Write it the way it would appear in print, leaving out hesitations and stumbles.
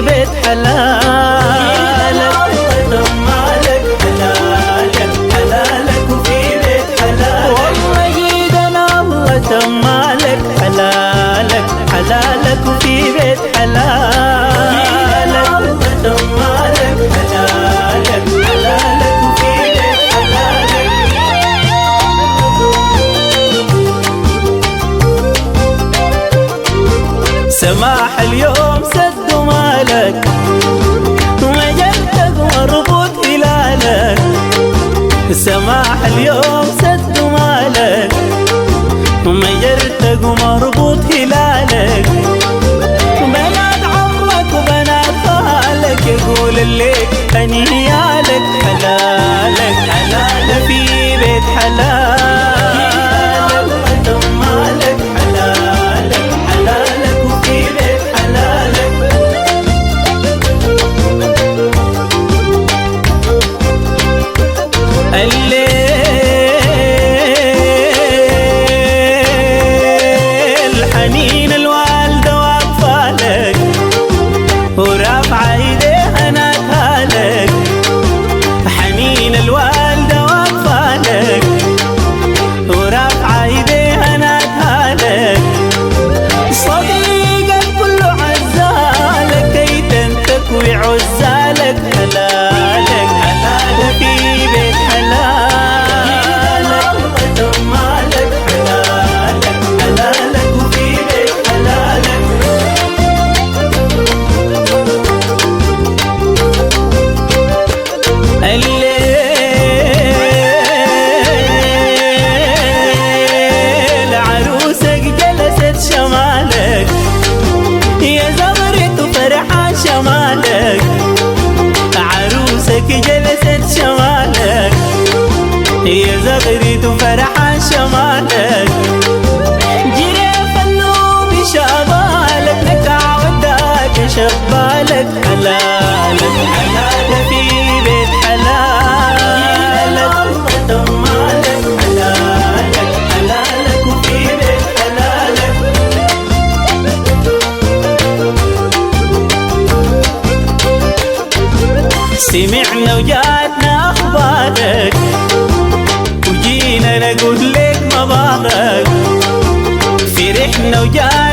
بيت حلالك مالك حلالك حلالك وفي بيت حلالك والله جيدنا الله تمالك حلالك حلالك وفي بيت حلالك الله تمالك حلالك حلالك وفي بيت حلالك سماح اليوم سد مالك ومجلتك مربوط هلالك سماح اليوم سد مالك ومجلتك مربوط هلالك بنات عمك وبنات خالك يقول الليك هنيالك حلالك حلالك في بيت حلالك مالك حلالك حلالك وفي بيت حلالك الليل حنين الوالدة واقفة لك ورافعة ايديها نادها لك حنين الوالدة واقفة لك ورافعة ايديها نادها لك صديقك كله عزالك كي تنتكوي عزالك حلالك حلالك في بيت حلالك مالك حلالك حلالك وفي بيت حلالك الليل عروسك جلست شمالك يا زغرت وفرحان شمالك عروسك جلست شمالك يا زغرت وفرحان شمالك جريف النوم شبالك نكع وداك شبالك حلالك حلالك في بيت حلالك مالك حلالك حلالك وفي بيت حلالك سمعنا وجاتنا أخبارك وجينا نقول لك مبارك فرحنا وجاتنا